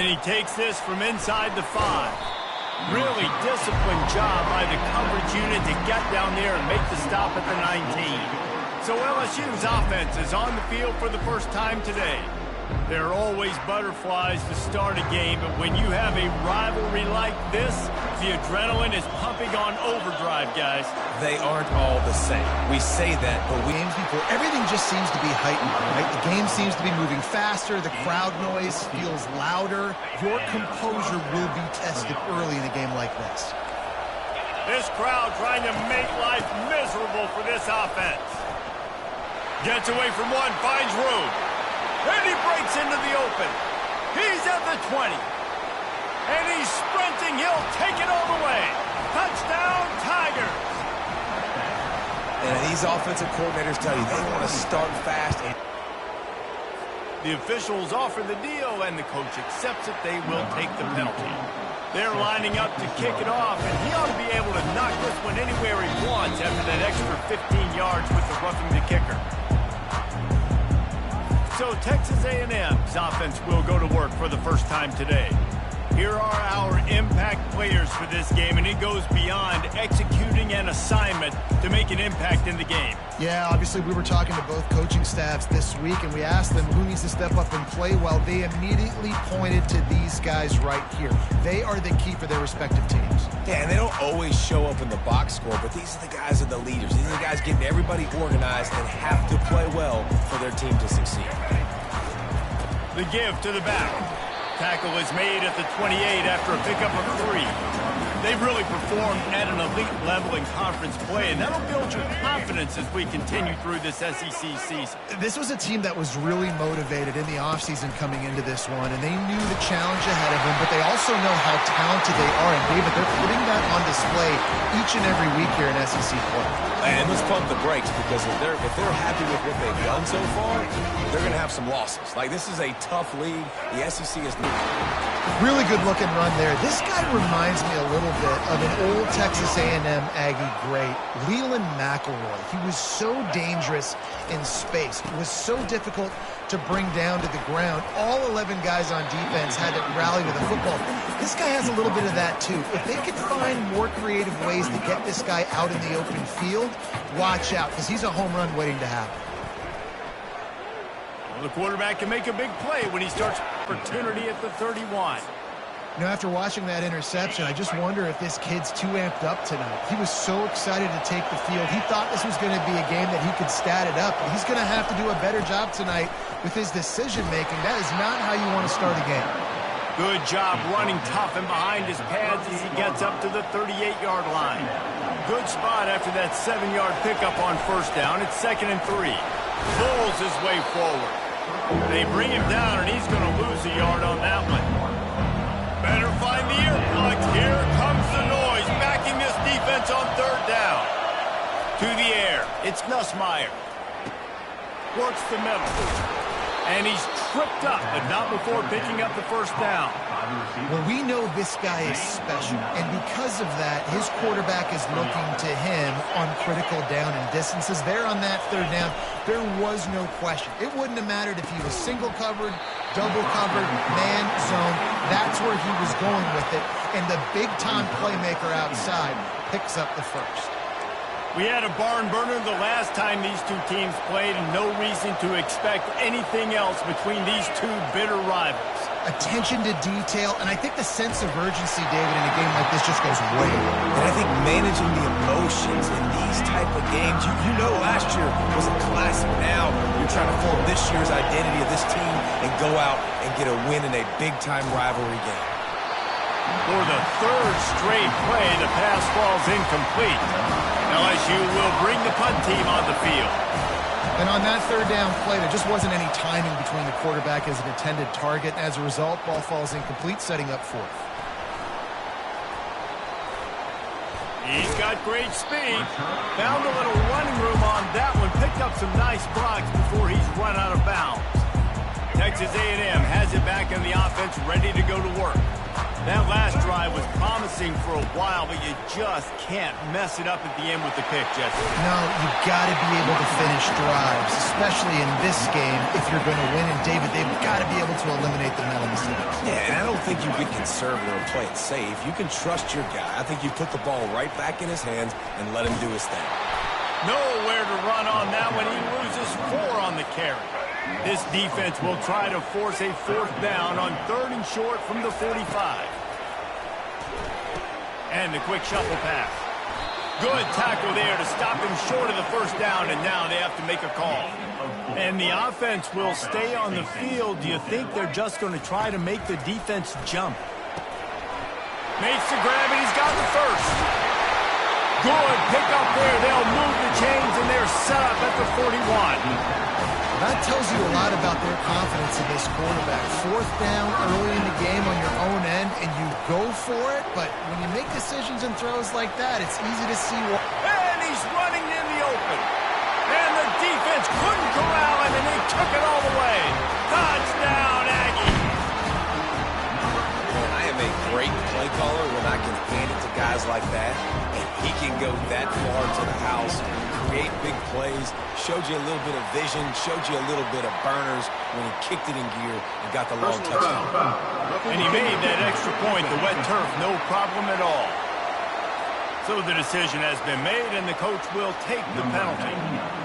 And he takes this from inside the 5. Really disciplined job by the coverage unit to get down there and make the stop at the 19. So LSU's offense is on the field for the first time today. There are always butterflies to start a game, but when you have a rivalry like this, the adrenaline is pumping on overdrive, guys. They aren't all the same. We say that, but games before, everything just seems to be heightened, right? The game seems to be moving faster. The crowd noise feels louder. Your composure will be tested early in a game like this. This crowd trying to make life miserable for this offense. Gets away from one, finds room. And he breaks into the open. He's at the 20. And he's sprinting. He'll take it all the way. Touchdown, Tigers. And these offensive coordinators tell you they want to start fast. The officials offer the deal, and the coach accepts it. They will take the penalty. They're lining up to kick it off, and he ought to be able to knock this one anywhere he wants after that extra 15 yards with the roughing the kicker. So Texas A&M's offense will go to work for the first time today. Here are our impact players for this game, and it goes beyond executing an assignment to make an impact in the game. Yeah, obviously we were talking to both coaching staffs this week, and we asked them who needs to step up and play well. They immediately pointed to these guys right here. They are the key for their respective teams. Yeah, and they don't always show up in the box score, but these are the guys that are the leaders. These are the guys getting everybody organized and have to play well for their team to succeed. The give to the back. Tackle is made at the 28 after a pickup of 3. They've really performed at an elite level in conference play, and that'll build your confidence as we continue through this SEC season. This was a team that was really motivated in the offseason coming into this one, and they knew the challenge ahead of them, but they also know how talented they are. And, David, they're putting that on display each and every week here in SEC play. And let's pump the brakes, because if they're happy with what they've done so far, they're going to have some losses. Like, this is a tough league. The SEC is really good looking run there. This guy reminds me a little bit of an old Texas A&M Aggie great, Leland McElroy. He was so dangerous in space. It was so difficult to bring down to the ground. All 11 guys on defense had to rally to the football. This guy has a little bit of that too. If they can find more creative ways to get this guy out in the open field, watch out, because he's a home run waiting to happen. The quarterback can make a big play when he starts opportunity at the 31. You know, after watching that interception, I just wonder if this kid's too amped up tonight. He was so excited to take the field. He thought this was going to be a game that he could stat it up. But he's going to have to do a better job tonight with his decision-making. That is not how you want to start a game. Good job running tough and behind his pads as he gets up to the 38-yard line. Good spot after that 7-yard pickup on first down. It's 2nd and 3. Pulls his way forward. They bring him down, and he's going to lose a yard on that one. Better find the earplugs. Here comes the noise, backing this defense on 3rd down. To the air, it's Nussmeier. Works the middle. And he's tripped up, but not before picking up the first down. Well, we know this guy is special, and because of that, his quarterback is looking to him on critical down and distances. There on that 3rd down, there was no question. It wouldn't have mattered if he was single covered, double covered, man, zone. That's where he was going with it, and the big-time playmaker outside picks up the first. We had a barn burner the last time these two teams played, and no reason to expect anything else between these two bitter rivals. Attention to detail, and I think the sense of urgency, David, in a game like this just goes way up. And I think managing the emotions in these type of games, you know last year was a classic. Now you're trying to form this year's identity of this team and go out and get a win in a big-time rivalry game. For the 3rd straight play, the pass falls incomplete. LSU will bring the punt team on the field. And on that 3rd down play, there just wasn't any timing between the quarterback as an intended target. As a result, ball falls incomplete, setting up 4th. He's got great speed. Found a little running room on that one. Picked up some nice blocks before he's run out of bounds. Texas A&M has it back in the offense, ready to go to work. That last drive was promising for a while, but you just can't mess it up at the end with the pick, Jesse. No, you've got to be able to finish drives, especially in this game if you're going to win. And, David, they've got to be able to eliminate the mental mistakes. Yeah, and I don't think you get conservative or play it safe. You can trust your guy. I think you put the ball right back in his hands and let him do his thing. Nowhere to run on that one. He loses 4 on the carry. This defense will try to force a 4th down on 3rd and short from the 45. And the quick shuffle pass. Good tackle there to stop him short of the 1st down, and now they have to make a call. And the offense will stay on the field. Do you think they're just going to try to make the defense jump? Makes the grab, and he's got the 1st. Good pick up there. They'll move the chains, and they're set up at the 41. That tells you a lot about their confidence in this quarterback. 4th down early in the game on your own end, and you go for it, but when you make decisions and throws like that, it's easy to see what... And he's running in the open. And the defense couldn't corral him, and they took it all the way. Touchdown, Aggies. I am a great play caller when I can hand it to guys like that. And he can go that far to the house, create big plays, showed you a little bit of vision, showed you a little bit of burners when he kicked it in gear and got the long touchdown. And he made that extra point, the wet turf, no problem at all. So the decision has been made, and the coach will take the penalty.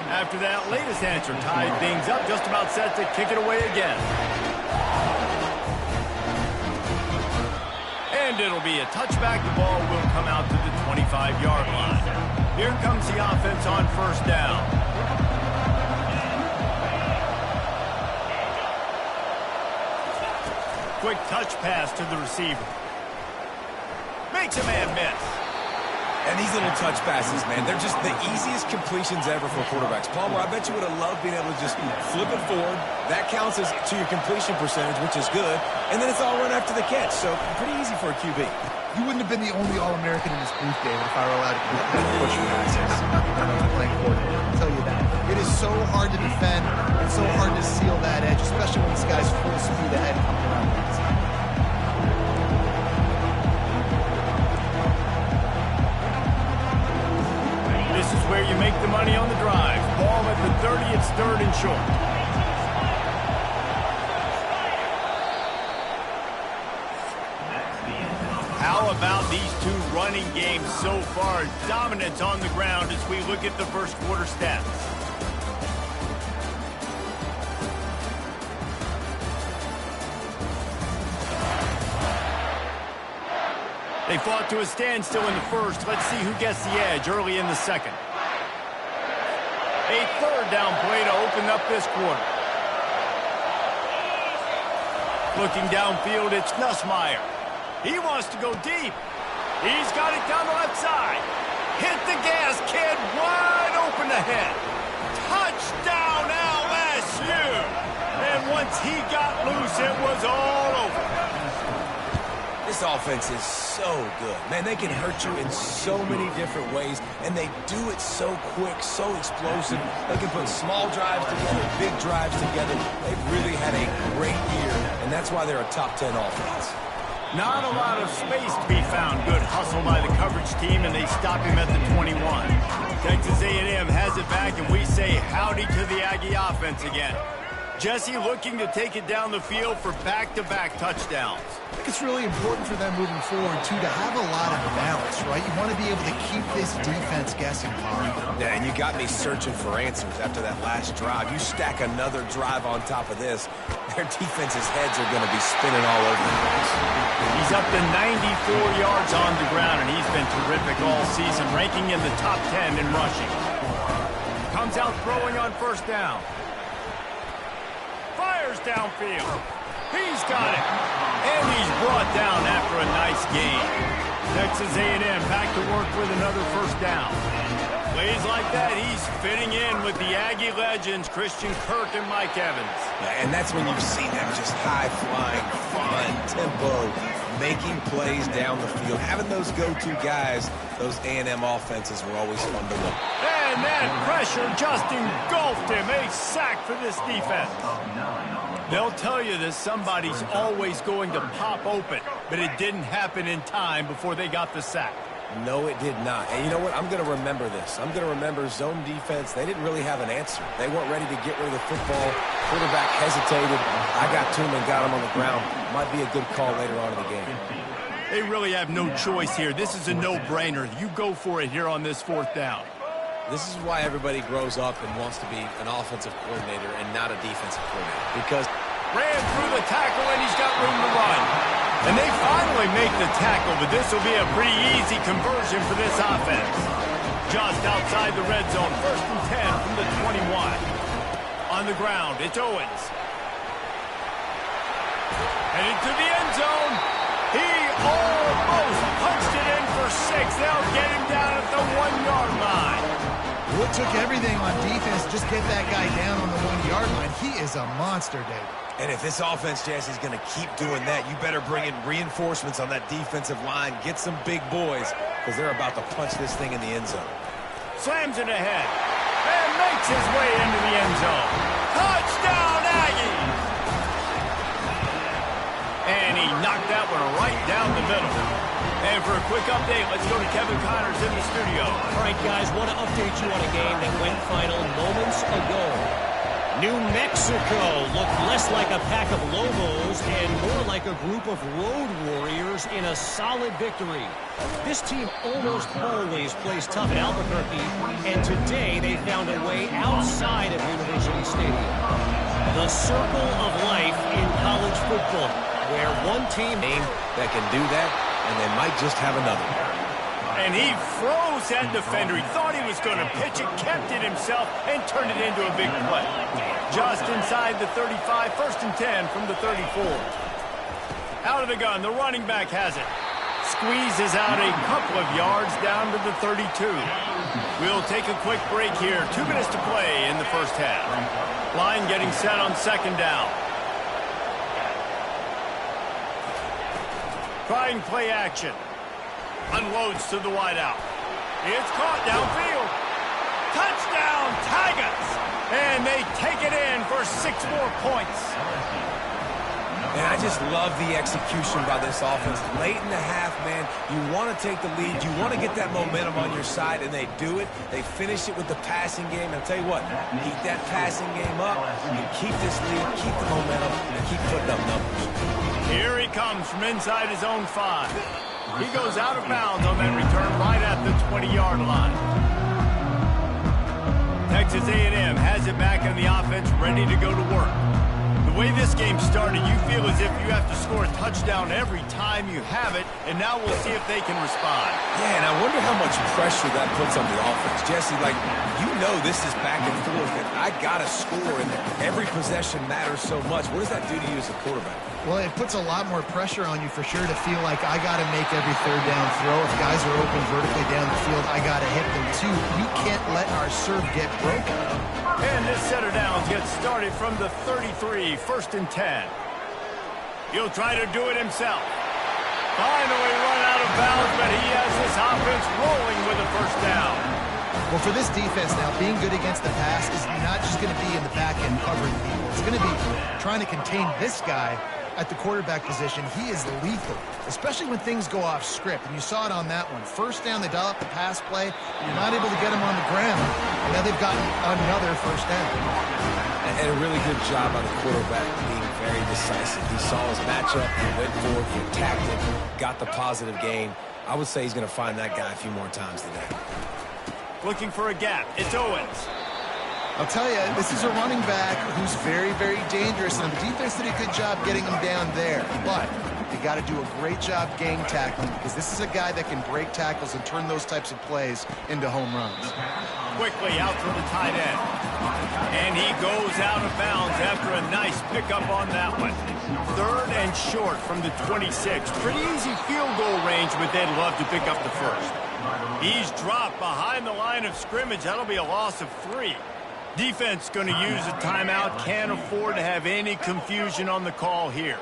After that latest answer tied things up, just about set to kick it away again. And it'll be a touchback. The ball will come out to the 25-yard line. Here comes the offense on 1st down. Quick touch pass to the receiver. Makes a man miss. And these little touch passes, man, they're just the easiest completions ever for quarterbacks. Palmer, I bet you would have loved being able to just flip it forward. That counts as to your completion percentage, which is good. And then it's all run after the catch, so pretty easy for a QB. You wouldn't have been the only All-American in this booth, David, if I were allowed to push passes. Playing quarterback, I'll tell you that. It is so hard to defend. It's so hard to seal that edge, especially when this guy's full speed ahead coming around the inside. This is where you make the money on the drive. Ball at the 30, it's 3rd and short. How about these 2 running games so far? Dominance on the ground as we look at the 1st quarter stats. They fought to a standstill in the 1st. Let's see who gets the edge early in the 2nd. A 3rd down play to open up this quarter. Looking downfield, it's Nussmeier. He wants to go deep. He's got it down the left side. Hit the gas, kid. Wide open ahead. Touchdown, LSU. And once he got loose, it was all over. This offense is so good. Man, they can hurt you in so many different ways, and they do it so quick, so explosive. They can put small drives together, big drives together. They've really had a great year, and that's why they're a top 10 offense. Not a lot of space to be found. Good hustle by the coverage team, and they stop him at the 21. Texas A&M has it back, and we say howdy to the Aggie offense again. Jesse looking to take it down the field for back-to-back touchdowns. I think it's really important for them moving forward, too, to have a lot of balance, right? You want to be able to keep this defense guessing, Polly. Yeah, and you got me searching for answers after that last drive. You stack another drive on top of this, their defense's heads are going to be spinning all over the place. He's up to 94 yards on the ground, and he's been terrific all season, ranking in the top 10 in rushing. Comes out throwing on 1st down. Fires downfield. He's got it. And he's brought down after a nice gain. Texas A&M back to work with another 1st down. Plays like that, he's fitting in with the Aggie legends, Christian Kirk and Mike Evans. Yeah, and that's when you see them just high-flying, fun, tempo, making plays down the field, having those go-to guys. Those A&M offenses were always fun to watch. And that pressure just engulfed him. A sack for this defense. They'll tell you that somebody's always going to pop open, but it didn't happen in time before they got the sack. No, it did not. And you know what? I'm going to remember this. I'm going to remember zone defense. They didn't really have an answer. They weren't ready to get rid of the football. Quarterback hesitated. I got to him and got him on the ground. Might be a good call later on in the game. They really have no choice here. This is a no-brainer. You go for it here on this 4th down. This is why everybody grows up and wants to be an offensive coordinator and not a defensive coordinator. Because ran through the tackle, and he's got room to run. And they finally make the tackle, but this will be a pretty easy conversion for this offense. Just outside the red zone, 1st and 10 from the 21. On the ground, it's Owens. Headed to the end zone. He almost punched it in for 6. They'll get him down at the 1-yard line. Well, it took everything on defense to just get that guy down on the 1-yard line. He is a monster, Dave. And if this offense, Jesse, is going to keep doing that, you better bring in reinforcements on that defensive line. Get some big boys, because they're about to punch this thing in the end zone. Slams it ahead and makes his way into the end zone. Touchdown, Aggies! And he knocked that one right down the middle. And for a quick update, let's go to Kevin Connors in the studio. All right, guys, want to update you on a game that went final moments ago. New Mexico looked less like a pack of Lobos and more like a group of road warriors in a solid victory. This team almost always plays tough at Albuquerque, and today they found a way outside of University Stadium. The circle of life in college football, where one team that can do that, and they might just have another. And he froze that defender. He thought he was going to pitch it, kept it himself, and turned it into a big play. Just inside the 35, 1st and 10 from the 34. Out of the gun, the running back has it. Squeezes out a couple of yards down to the 32. We'll take a quick break here. 2 minutes to play in the 1st half. Line getting set on 2nd down. Trying play action. Unloads to the wideout. It's caught downfield. Touchdown, Tigers! And they take it in for 6 more points. And I just love the execution by this offense. Late in the half, man, you want to take the lead. You want to get that momentum on your side, and they do it. They finish it with the passing game. And I'll tell you what, keep that passing game up. You keep this lead, keep the momentum, and keep putting up numbers. Here he comes from inside his own 5. He goes out of bounds on that return right at the 20-yard line. Texas A&M has it back in the offense, ready to go to work. The way this game started, you feel as if you have to score a touchdown every time you have it, and now we'll see if they can respond. Yeah, and I wonder how much pressure that puts on the offense. Jesse, like, you know this is back and forth, and I got to score, and every possession matters so much. What does that do to you as a quarterback? Well, it puts a lot more pressure on you for sure to feel like I got to make every 3rd down throw. If guys are open vertically down the field, I got to hit them too. You can't let our serve get broken. And this set of downs gets started from the 33, 1st and 10. He'll try to do it himself. Finally run out of bounds, but he has this offense rolling with a 1st down. Well, for this defense now, being good against the pass is not just going to be in the back end covering people. It's going to be trying to contain this guy at the quarterback position. He is lethal, especially when things go off script. And you saw it on that one. 1st down, they dial up the pass play. You're not able to get him on the ground. And now they've gotten another 1st down. And a really good job by the quarterback being very decisive. He saw his matchup, he went for it, he attacked it, got the positive gain. I would say he's going to find that guy a few more times today. Looking for a gap. It's Owens. I'll tell you, this is a running back who's very, very dangerous, and the defense did a good job getting him down there. But you got to do a great job gang tackling, because this is a guy that can break tackles and turn those types of plays into home runs. Quickly out to the tight end. And he goes out of bounds after a nice pickup on that one. 3rd and short from the 26. Pretty easy field goal range, but they'd love to pick up the 1st. He's dropped behind the line of scrimmage. That'll be a loss of 3. Defense going to use a timeout. Can't afford to have any confusion on the call here.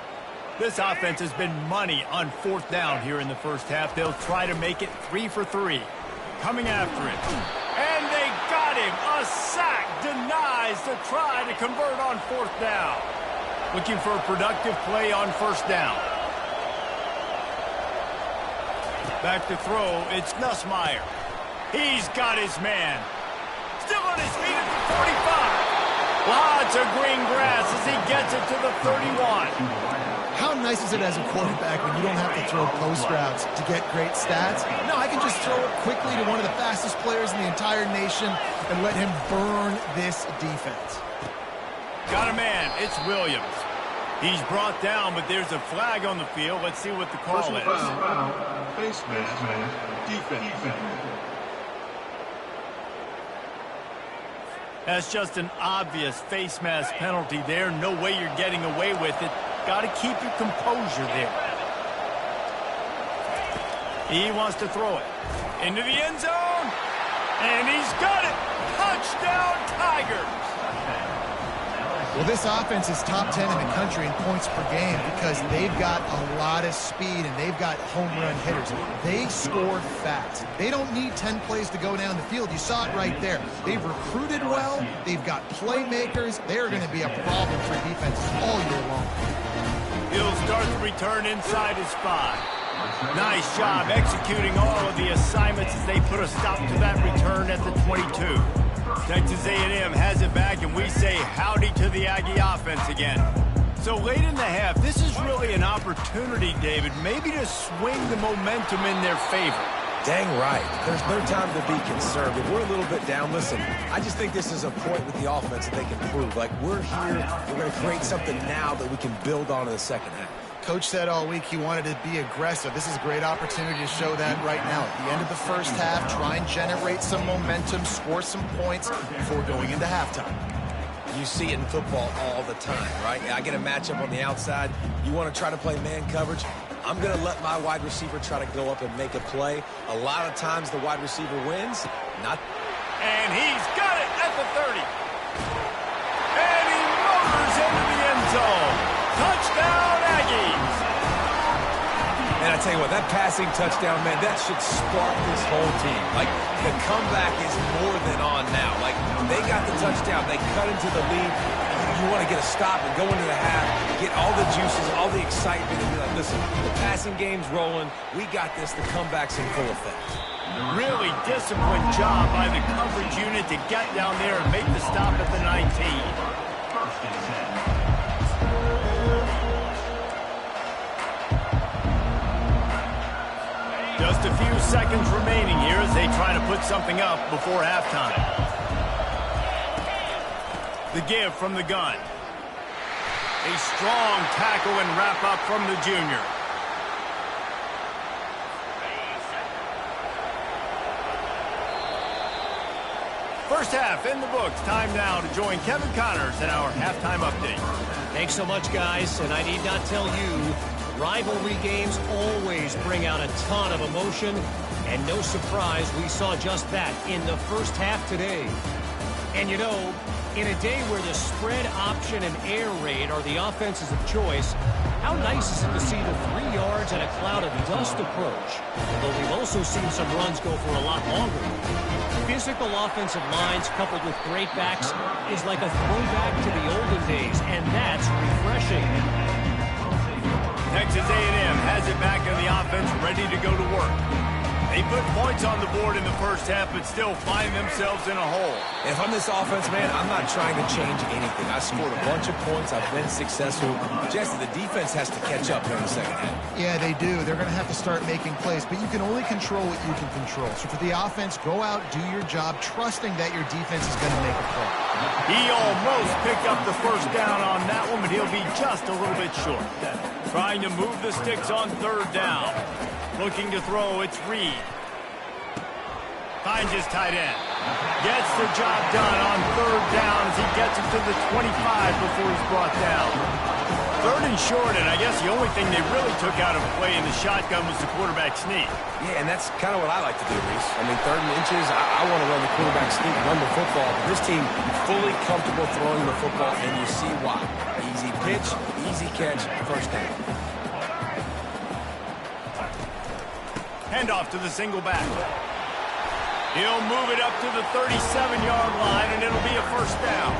This offense has been money on fourth down here in the first half. They'll try to make it 3 for 3. Coming after it. And they got him. A sack denies the try to convert on fourth down. Looking for a productive play on first down. Back to throw. It's Nussmeier. He's got his man. Still on his feet at the 45. Lots of green grass as he gets it to the 31. How nice is it as a quarterback when you don't have to throw post routes to get great stats? No, I can just throw it quickly to one of the fastest players in the entire nation and let him burn this defense. Got a man. It's Williams. He's brought down, but there's a flag on the field. Let's see what the call is. Face mask, defense. That's just an obvious face mask penalty there. No way you're getting away with it. Got to keep your composure there. He wants to throw it into the end zone, and he's got it. Touchdown, Tigers. Well, this offense is top 10 in the country in points per game because they've got a lot of speed and they've got home run hitters. They score fast. They don't need 10 plays to go down the field. You saw it right there. They've recruited well. They've got playmakers. They're going to be a problem for defenses all year long. He'll start the return inside his 5. Nice job executing all of the assignments as they put a stop to that return at the 22. Texas A&M has it back, and we say howdy to the Aggie offense again. So late in the half, this is really an opportunity, David, maybe to swing the momentum in their favor. Dang right. There's no time to be concerned. If we're a little bit down, listen, I just think this is a point with the offense that they can prove. Like, we're here, we're going to create something now that we can build on in the second half. Coach said all week he wanted to be aggressive. This is a great opportunity to show that right now. At the end of the first half, try and generate some momentum, score some points before going into halftime. You see it in football all the time, right? I get a matchup on the outside. You want to try to play man coverage? I'm going to let my wide receiver try to go up and make a play. A lot of times the wide receiver wins. And he's got it at the 30. And he motors into the end zone. Touchdown, Aggies. And I tell you what, that passing touchdown, man, that should spark this whole team. Like, the comeback is more than on now. Like, they got the touchdown. They cut into the lead. You want to get a stop and go into the half, get all the juices, all the excitement, and be like, listen, the passing game's rolling. We got this. The comeback's in full effect. Really disciplined job by the coverage unit to get down there and make the stop at the 19. Just a few seconds remaining here as they try to put something up before halftime. The give from the gun. A strong tackle and wrap up from the junior. First half in the books. Time now to join Kevin Connors in our halftime update. Thanks so much, guys. And I need not tell you, rivalry games always bring out a ton of emotion. And no surprise, we saw just that in the first half today. And you know, in a day where the spread option and air raid are the offenses of choice, how nice is it to see the 3 yards and a cloud of dust approach? Although we've also seen some runs go for a lot longer. Physical offensive lines coupled with great backs is like a throwback to the olden days, and that's refreshing. Texas A&M has it back in the offense, ready to go to work. They put points on the board in the first half, but still find themselves in a hole. If I'm this offense, man, I'm not trying to change anything. I scored a bunch of points. I've been successful. Jesse, the defense has to catch up during the second half. Yeah, they do. They're going to have to start making plays, but you can only control what you can control. So for the offense, go out, do your job, trusting that your defense is going to make a play. He almost picked up the first down on that one, but he'll be just a little bit short. Trying to move the sticks on third down. Looking to throw, it's Reed. Finds his tight end. Gets the job done on third down as he gets it to the 25 before he's brought down. Third and short, and I guess the only thing they really took out of play in the shotgun was the quarterback sneak. Yeah, and that's kind of what I like to do, Reese. I mean, 3rd and inches, I want to run the quarterback sneak, run the football. But this team fully comfortable throwing the football, and you see why. Easy pitch, easy catch, first down. Handoff to the single back. He'll move it up to the 37-yard line, and it'll be a first down.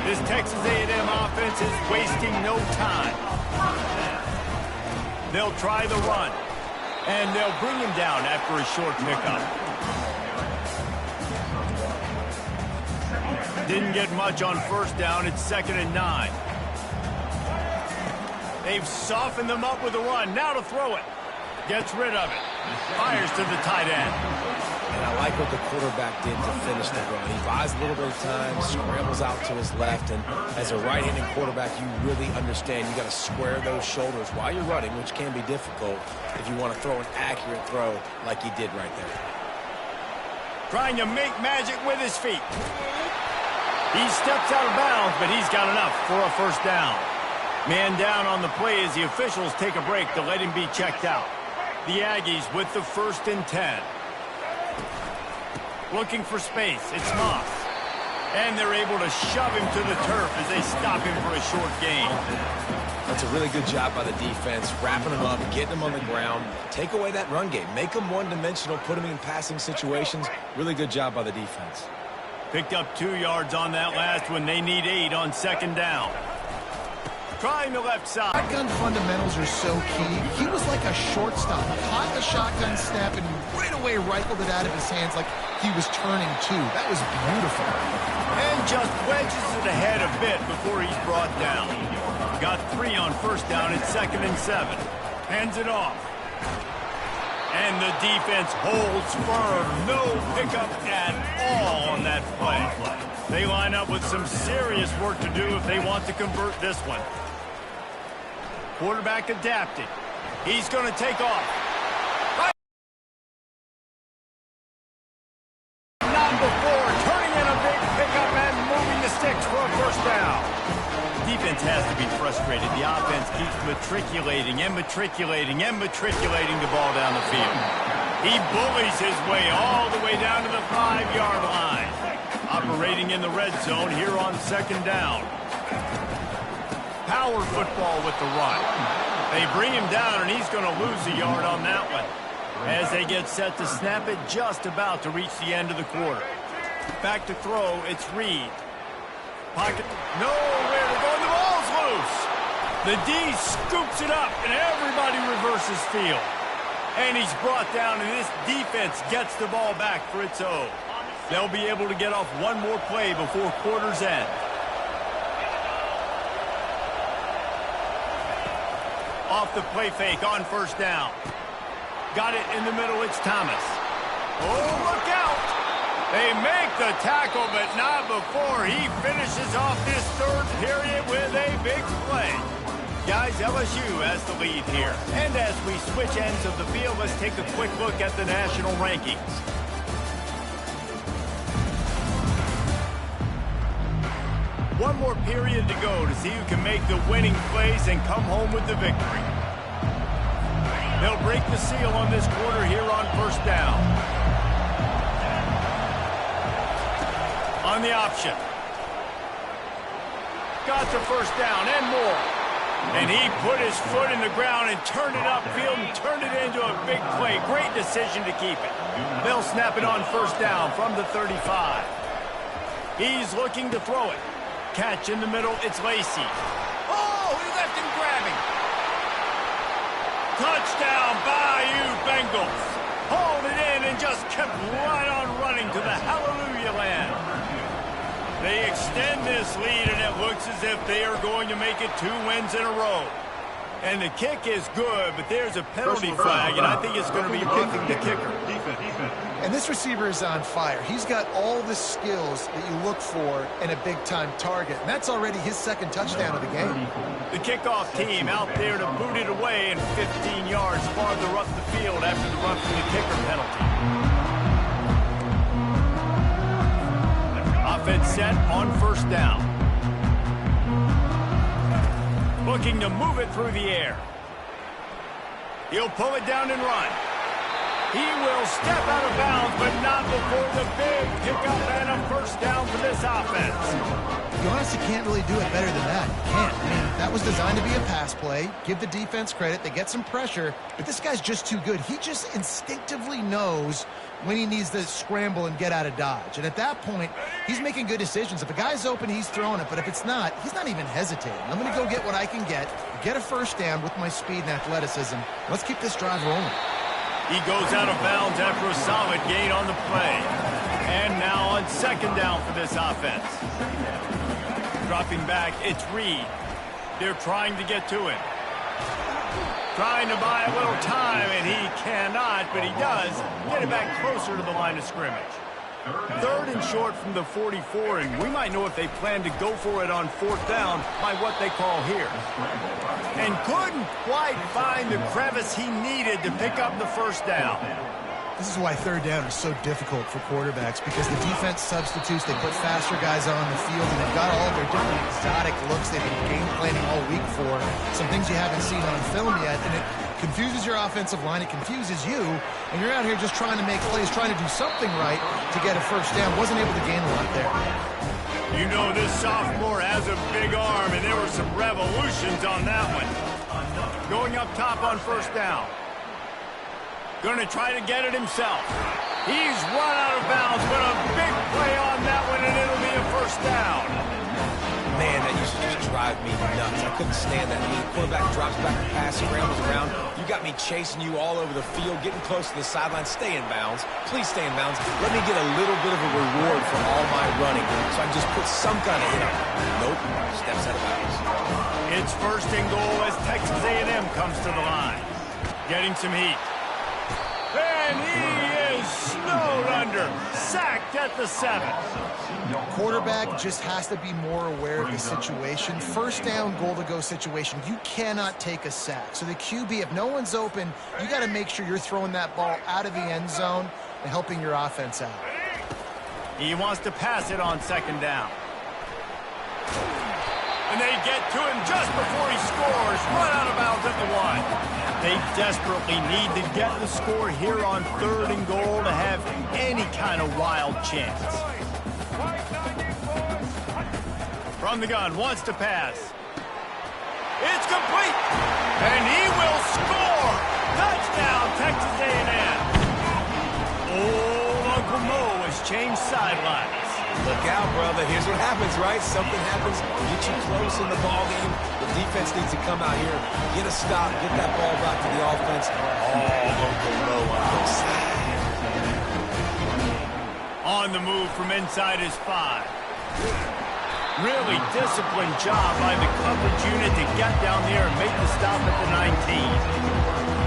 This Texas A&M offense is wasting no time. They'll try the run, and they'll bring him down after a short pickup. Didn't get much on first down. It's 2nd and 9. They've softened them up with a run. Now to throw it. Gets rid of it. Fires to the tight end. And I like what the quarterback did to finish the run. He buys a little bit of time, scrambles out to his left, and as a right-handed quarterback, you really understand you got to square those shoulders while you're running, which can be difficult if you want to throw an accurate throw like he did right there. Trying to make magic with his feet. He steps out of bounds, but he's got enough for a first down. Man down on the play as the officials take a break to let him be checked out. The Aggies with the 1st and 10. Looking for space. It's Moss. And they're able to shove him to the turf as they stop him for a short gain. That's a really good job by the defense, wrapping him up, getting him on the ground. Take away that run game. Make him one-dimensional, put him in passing situations. Really good job by the defense. Picked up 2 yards on that last one. They need 8 on 2nd down. Trying the left side. Shotgun fundamentals are so key. He was like a shortstop. Caught the shotgun snap and right away rifled it out of his hands like he was turning two. That was beautiful. And just wedges it ahead a bit before he's brought down. Got 3 on first down. It's 2nd and 7. Hands it off. And the defense holds firm. No pickup at all on that play. They line up with some serious work to do if they want to convert this one. Quarterback adapting. He's going to take off. Not before. Turning in a big pickup and moving the sticks for a first down. Defense has to be frustrated. The offense keeps matriculating and matriculating and matriculating the ball down the field. He bullies his way all the way down to the 5-yard line. Operating in the red zone here on 2nd down. Power football with the run. They bring him down, and he's going to lose a yard on that one. As they get set to snap it, just about to reach the end of the quarter. Back to throw, it's Reed. Pocket, nowhere to go, and the ball's loose. The D scoops it up, and everybody reverses field. And he's brought down, and this defense gets the ball back for its own. They'll be able to get off one more play before quarter's end. Off the play fake on first down. Got it in the middle, it's Thomas. Oh, look out! They make the tackle, but not before he finishes off this 3rd period with a big play. Guys, LSU has the lead here. And as we switch ends of the field, let's take a quick look at the national rankings. One more period to go to see who can make the winning plays and come home with the victory. They'll break the seal on this quarter here on first down. On the option. Got the first down and more. And he put his foot in the ground and turned it upfield and turned it into a big play. Great decision to keep it. They'll snap it on first down from the 35. He's looking to throw it. Catch in the middle, it's Lacey. Oh, he left him grabbing. Touchdown, Bayou Bengals. Hauled it in and just kept right on running to the hallelujah land. They extend this lead, and it looks as if they are going to make it 2 wins in a row. And the kick is good, but there's a penalty flag, and I think it's going to be roughing the kicker. And this receiver is on fire. He's got all the skills that you look for in a big-time target. And that's already his 2nd touchdown of the game. The kickoff team out there to boot it away and 15 yards farther up the field after the roughing the kicker penalty. Offense set on first down. looking to move it through the air. He'll pull it down and run. He will step out of bounds, but not before the big pickup and a first down for this offense. You honestly can't really do it better than that. You can't. I mean, that was designed to be a pass play. Give the defense credit. They get some pressure, but this guy's just too good. He just instinctively knows when he needs to scramble and get out of dodge. And at that point, he's making good decisions. If a guy's open, he's throwing it. But if it's not, he's not even hesitating. I'm going to go get what I can get a first down with my speed and athleticism. Let's keep this drive rolling. He goes out of bounds after a solid gain on the play. And now on second down for this offense. Dropping back, it's Reed. They're trying to get to him. Trying to buy a little time, and he cannot, but he does get it back closer to the line of scrimmage. Third and short from the 44, and we might know if they plan to go for it on fourth down by what they call here. And couldn't quite find the crevice he needed to pick up the first down. This is why third down is so difficult for quarterbacks, because the defense substitutes, they put faster guys on the field, and they've got all of their different exotic looks they've been game planning all week for, some things you haven't seen on film yet, and it confuses your offensive line, it confuses you, and you're out here just trying to make plays, trying to do something right to get a first down. Wasn't able to gain a lot there. You know, this sophomore has a big arm, and there were some revolutions on that one. Going up top on first down. Going to try to get it himself. He's run out of bounds, but a big play on that one, and it'll be a first down. Man, that used to just drive me nuts. I couldn't stand that. The quarterback drops back a pass, scrambles around. You got me chasing you all over the field, getting close to the sideline. Stay in bounds. Please stay in bounds. Let me get a little bit of a reward for all my running, so I can just put some kind of hit on it. Nope, steps out of bounds. It's first and goal as Texas A&M comes to the line. Getting some heat. And he is snowed under, sacked at the 7. Quarterback just has to be more aware of the situation. First down, goal-to-go situation. You cannot take a sack. So the QB, if no one's open, you got to make sure you're throwing that ball out of the end zone and helping your offense out. He wants to pass it on second down. And they get to him just before he scores. Run out of bounds at the 1. They desperately need to get the score here on third and goal to have any kind of wild chance. From the gun, wants to pass. It's complete. And he will score. Touchdown, Texas A&M. Oh, Uncle Mo has changed sidelines. Look out, brother. Here's what happens, right? Something happens, get you close in the ball game. The defense needs to come out here, get a stop, get that ball back to the offense. All Uncle Mo on the side. On the move from inside his 5. Really disciplined job by the coverage unit to get down there and make the stop at the 19.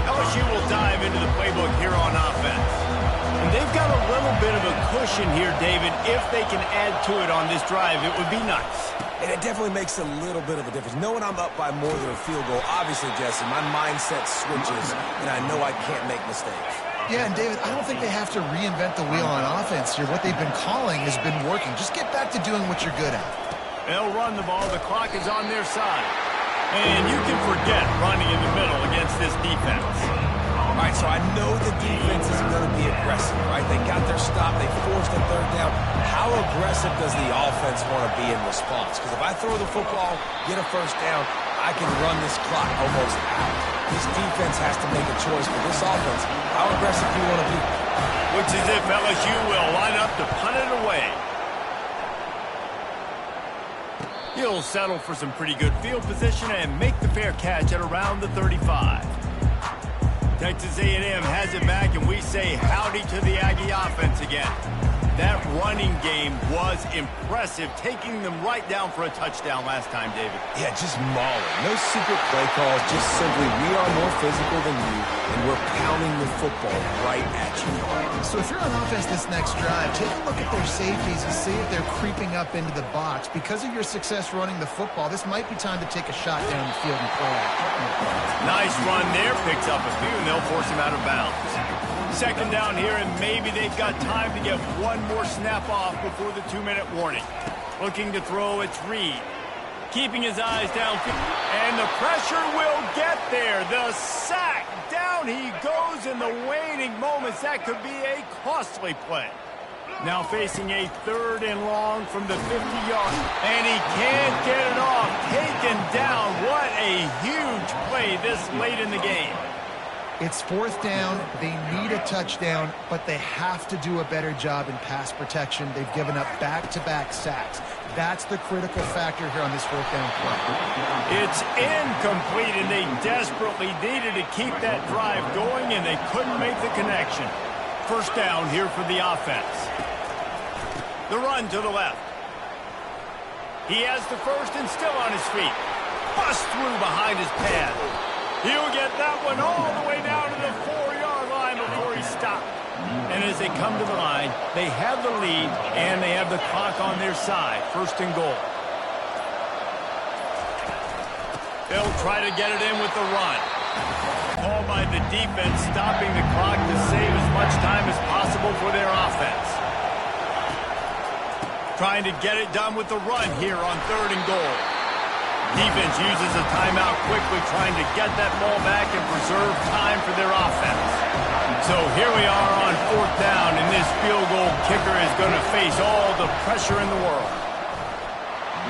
LSU will dive into the playbook here on offense. And they've got a little bit of a cushion here, David. If they can add to it on this drive, it would be nice. And it definitely makes a little bit of a difference. Knowing I'm up by more than a field goal, obviously, Jesse, my mindset switches, and I know I can't make mistakes. Yeah, and David, I don't think they have to reinvent the wheel on offense here. What they've been calling has been working. Just get back to doing what you're good at. They'll run the ball. The clock is on their side. And you can forget running in the middle against this defense. All right, so I know the defense is going to be aggressive, right? They got their stop. They forced a third down. How aggressive does the offense want to be in response? Because if I throw the football, get a first down, I can run this clock almost out. This defense has to make a choice for this offense. How aggressive do you want to be? Looks as if LSU will line up to punt it away. He'll settle for some pretty good field position and make the fair catch at around the 35. Texas A&M has it back, and we say howdy to the Aggie offense again. That running game was impressive, taking them right down for a touchdown last time, David. Yeah, just mauling. No secret play calls, just simply we are more physical than you, and we're pounding the football right at you. So if you're on offense this next drive, take a look at their safeties and see if they're creeping up into the box. Because of your success running the football, this might be time to take a shot down the field and play. Nice run there, picks up a few, and they'll force him out of bounds. Second down here, and maybe they've got time to get one more snap off before the 2-minute warning. Looking to throw, it's Reed. Keeping his eyes downfield. And the pressure will get there. The sack. Down he goes in the waning moments. That could be a costly play. Now facing a 3rd and long from the 50-yard. And he can't get it off. Taken down. What a huge play this late in the game. It's 4th down. They need a touchdown, but they have to do a better job in pass protection. They've given up back-to-back sacks. That's the critical factor here on this 4th down play. It's incomplete, and they desperately needed to keep that drive going, and they couldn't make the connection. 1st down here for the offense. The run to the left. He has the 1st and still on his feet. Bust through behind his pad. He'll get that one all the way down to the 4-yard line before he stopped. And as they come to the line, they have the lead, and they have the clock on their side. 1st and goal. They'll try to get it in with the run. Called by the defense, stopping the clock to save as much time as possible for their offense. Trying to get it done with the run here on 3rd and goal. Defense uses a timeout quickly, trying to get that ball back and preserve time for their offense. So here we are on 4th down, and this field goal kicker is going to face all the pressure in the world.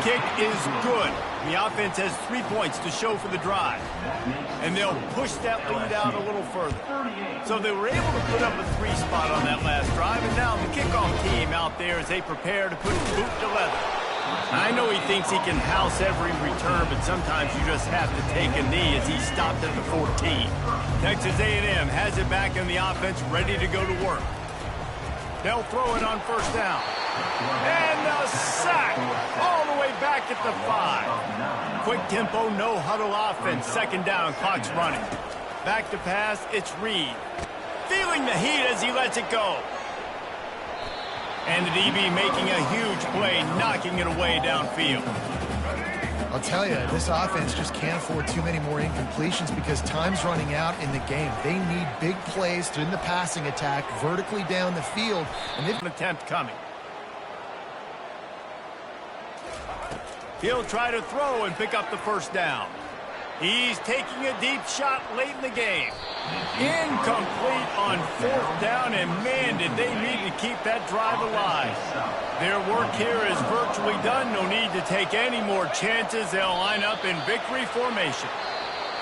Kick is good. The offense has 3 points to show for the drive. And they'll push that lead out a little further. So they were able to put up a 3 spot on that last drive, and now the kickoff team out there as they prepare to put boot to leather. I know he thinks he can house every return, but sometimes you just have to take a knee as he stopped at the 14. Texas A&M has it back in the offense, ready to go to work. They'll throw it on 1st down. And the sack all the way back at the 5. Quick tempo, no huddle offense. 2nd down, clock's running. Back to pass, it's Reed. Feeling the heat as he lets it go. And the DB making a huge play, knocking it away downfield. I'll tell you, this offense just can't afford too many more incompletions because time's running out in the game. They need big plays in the passing attack, vertically down the field. And they've An attempt coming. He'll try to throw and pick up the 1st down. He's taking a deep shot late in the game. Incomplete on 4th down, and man, did they need to keep that drive alive. Their work here is virtually done. No need to take any more chances. They'll line up in victory formation.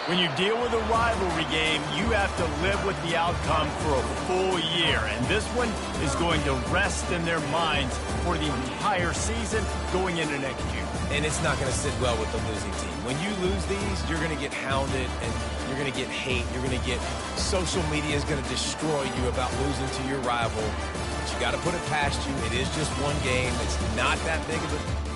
When you deal with a rivalry game, you have to live with the outcome for a full year, and this one is going to rest in their minds for the entire season going into next year. And it's not going to sit well with the losing team. When you lose these, you're going to get hounded, and you're going to get hate. You're going to get social media is going to destroy you about losing to your rival. But you got to put it past you. It is just one game. It's not that big of a